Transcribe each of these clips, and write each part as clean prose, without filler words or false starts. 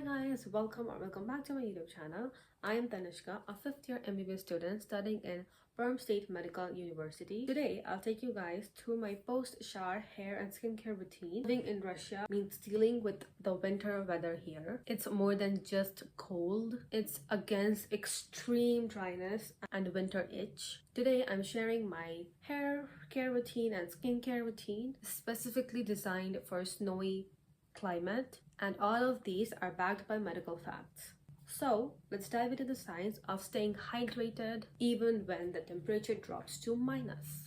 guys, welcome back to my YouTube channel. I am Tanishka, a 5th year MBBS student studying in Perm State Medical University. Today, I'll take you guys through my post-shower hair and skincare routine. Living in Russia means dealing with the winter weather here. It's more than just cold. It's against extreme dryness and winter itch. Today, I'm sharing my hair care routine and skincare routine, specifically designed for snowy climate, and all of these are backed by medical facts. So let's dive into the science of staying hydrated even when the temperature drops to minus.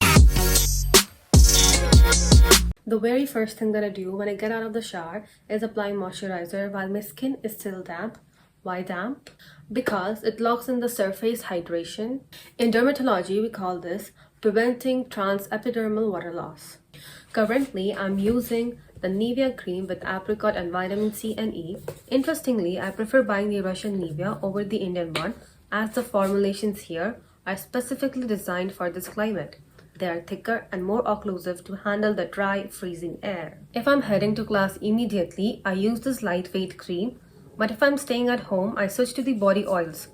The very first thing that I do when I get out of the shower is apply moisturizer while my skin is still damp. Why damp? Because it locks in the surface hydration. In dermatology, we call this preventing transepidermal water loss. Currently, I'm using the Nivea cream with apricot and vitamin C and E. Interestingly, I prefer buying the Russian Nivea over the Indian one, as the formulations here are specifically designed for this climate. They are thicker and more occlusive to handle the dry, freezing air. If I'm heading to class immediately, I use this lightweight cream, but if I'm staying at home, I switch to the body oils.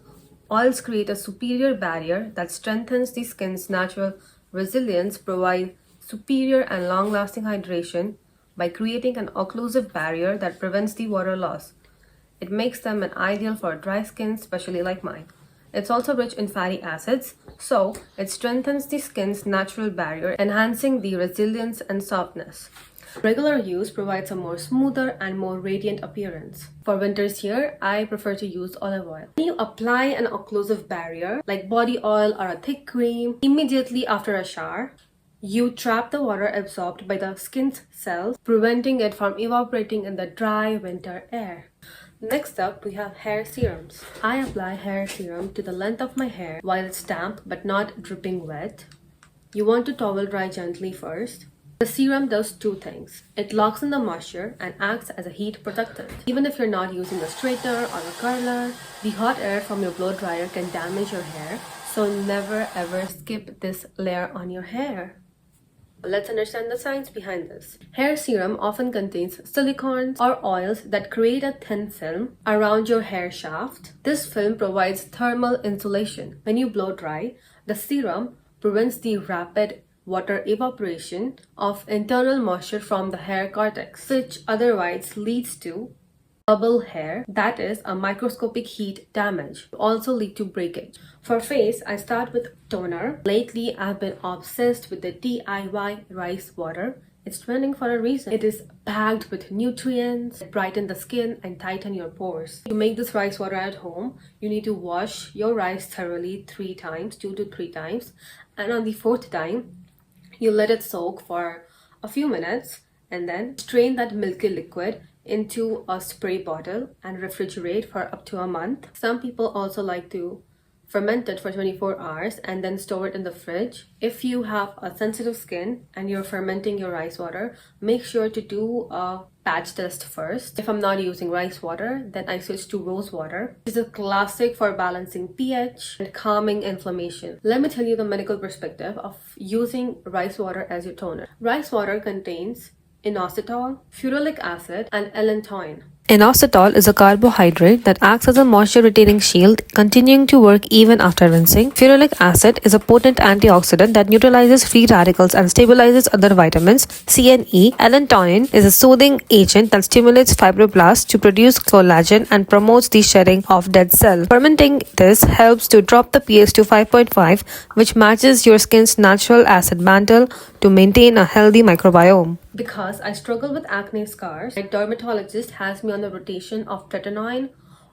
Oils create a superior barrier that strengthens the skin's natural resilience, provide superior and long-lasting hydration by creating an occlusive barrier that prevents the water loss. It makes them an ideal for dry skin, especially like mine. It's also rich in fatty acids, so it strengthens the skin's natural barrier, enhancing the resilience and softness. Regular use provides a more smoother and more radiant appearance. For winters here, I prefer to use olive oil. When you apply an occlusive barrier, like body oil or a thick cream, immediately after a shower, you trap the water absorbed by the skin's cells, preventing it from evaporating in the dry winter air. Next up, we have hair serums. I apply hair serum to the length of my hair while it's damp but not dripping wet. You want to towel dry gently first. The serum does two things. It locks in the moisture and acts as a heat protectant. Even if you're not using a straightener or a curler, the hot air from your blow dryer can damage your hair, so never ever skip this layer on your hair. Let's understand the science behind this. Hair serum often contains silicones or oils that create a thin film around your hair shaft. This film provides thermal insulation. When you blow dry, the serum prevents the rapid water evaporation of internal moisture from the hair cortex, which otherwise leads to bubble hair, that is a microscopic heat damage, also lead to breakage. For face, I start with toner. Lately, I've been obsessed with the DIY rice water. It's trending for a reason. It is packed with nutrients, brighten the skin and tighten your pores. To make this rice water at home, you need to wash your rice thoroughly 2 to 3 times, and on the 4th time, you let it soak for a few minutes and then strain that milky liquid into a spray bottle and refrigerate for up to a month. Some people also like to ferment it for 24 hours and then store it in the fridge. If you have a sensitive skin and you're fermenting your rice water, make sure to do a patch test first. If I'm not using rice water, then I switch to rose water. This is a classic for balancing pH and calming inflammation. Let me tell you the medical perspective of using rice water as your toner. Rice water contains inositol, ferulic acid, and allantoin. Inositol is a carbohydrate that acts as a moisture-retaining shield, continuing to work even after rinsing. Ferulic acid is a potent antioxidant that neutralizes free radicals and stabilizes other vitamins, C and E. Allantoin is a soothing agent that stimulates fibroblasts to produce collagen and promotes the shedding of dead cells. Fermenting this helps to drop the pH to 5.5, which matches your skin's natural acid mantle to maintain a healthy microbiome. Because I struggle with acne scars, my dermatologist has me on the rotation of Tretinoin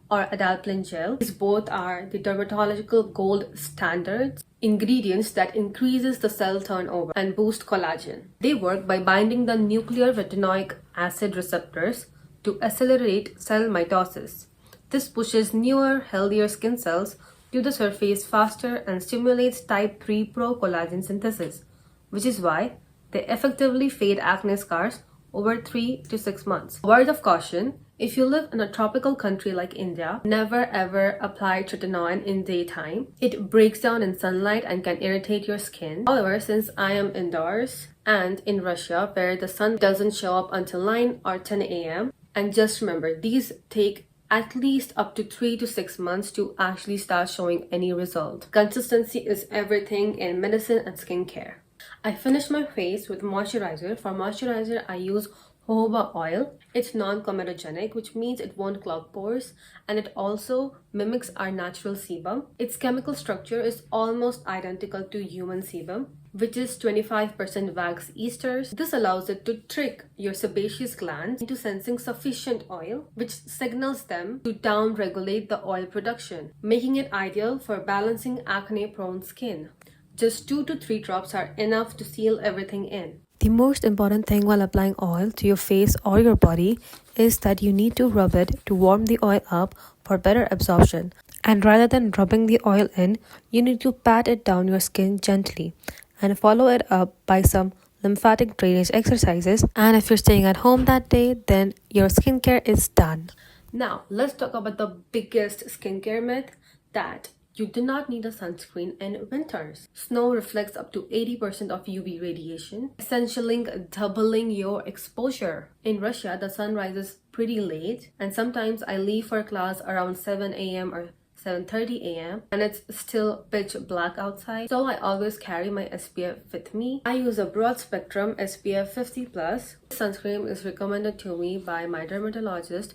or Adapalene gel. These both are the dermatological gold standards ingredients that increases the cell turnover and boost collagen. They work by binding the nuclear retinoic acid receptors to accelerate cell mitosis. This pushes newer, healthier skin cells to the surface faster and stimulates type 3 pro-collagen synthesis, which is why they effectively fade acne scars over 3 to 6 months. A word of caution: if you live in a tropical country like India, never ever apply tretinoin in daytime. It breaks down in sunlight and can irritate your skin. However, since I am indoors and in Russia where the sun doesn't show up until 9 or 10 a.m., and just remember, these take at least up to 3 to 6 months to actually start showing any result. Consistency is everything in medicine and skincare. I finished my face with moisturizer. For moisturizer, I use Jojoba Oil. It's non-comedogenic, which means it won't clog pores, and it also mimics our natural sebum. Its chemical structure is almost identical to human sebum, which is 25% wax esters. This allows it to trick your sebaceous glands into sensing sufficient oil, which signals them to down-regulate the oil production, making it ideal for balancing acne-prone skin. Just 2 to 3 drops are enough to seal everything in. The most important thing while applying oil to your face or your body is that you need to rub it to warm the oil up for better absorption. And rather than rubbing the oil in, you need to pat it down your skin gently and follow it up by some lymphatic drainage exercises. And if you're staying at home that day, then your skincare is done. Now, let's talk about the biggest skincare myth, that you do not need a sunscreen in winters. Snow reflects up to 80% of UV radiation, essentially doubling your exposure. In Russia, the sun rises pretty late, and sometimes I leave for class around 7 a.m. or 7:30 a.m. and it's still pitch black outside, so I always carry my SPF with me. I use a broad spectrum SPF 50+. This sunscreen is recommended to me by my dermatologist.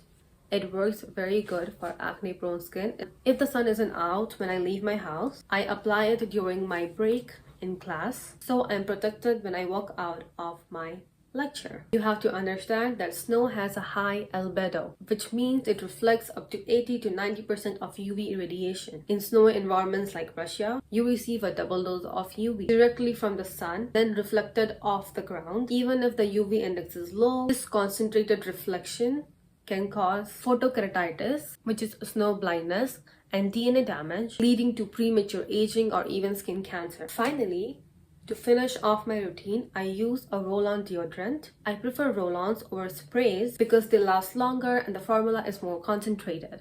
It works very good for acne-prone skin. If the sun isn't out when I leave my house, I apply it during my break in class, so I'm protected when I walk out of my lecture. You have to understand that snow has a high albedo, which means it reflects up to 80 to 90% of UV radiation. In snowy environments like Russia, you receive a double dose of UV directly from the sun, then reflected off the ground. Even if the UV index is low, this concentrated reflection can cause photokeratitis, which is snow blindness, and DNA damage, leading to premature aging or even skin cancer. Finally, to finish off my routine, I use a roll-on deodorant. I prefer roll-ons over sprays because they last longer and the formula is more concentrated.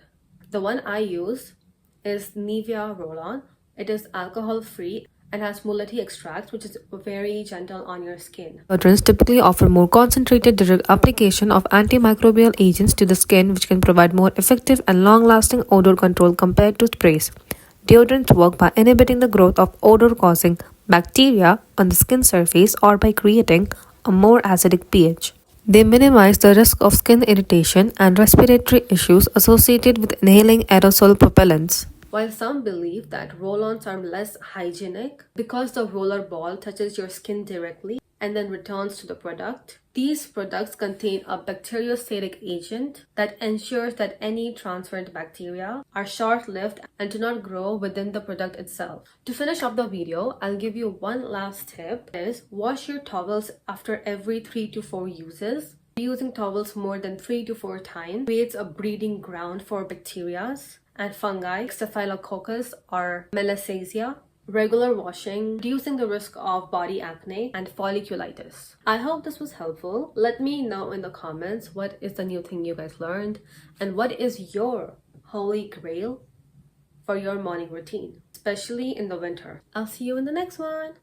The one I use is Nivea roll-on. It is alcohol-free and has mullety extract, which is very gentle on your skin. Deodorants typically offer more concentrated direct application of antimicrobial agents to the skin, which can provide more effective and long-lasting odor control compared to sprays. Deodorants work by inhibiting the growth of odor-causing bacteria on the skin surface or by creating a more acidic pH. They minimize the risk of skin irritation and respiratory issues associated with inhaling aerosol propellants. While some believe that roll-ons are less hygienic because the roller ball touches your skin directly and then returns to the product, these products contain a bacteriostatic agent that ensures that any transferred bacteria are short-lived and do not grow within the product itself. To finish up the video, I'll give you one last tip, is wash your towels after every 3 to 4 uses. Using towels more than 3 to 4 times creates a breeding ground for bacteria and fungi, Staphylococcus or Malassezia. Regular washing, reducing the risk of body acne and folliculitis. I hope this was helpful. Let me know in the comments what is the new thing you guys learned and what is your holy grail for your morning routine, especially in the winter. I'll see you in the next one.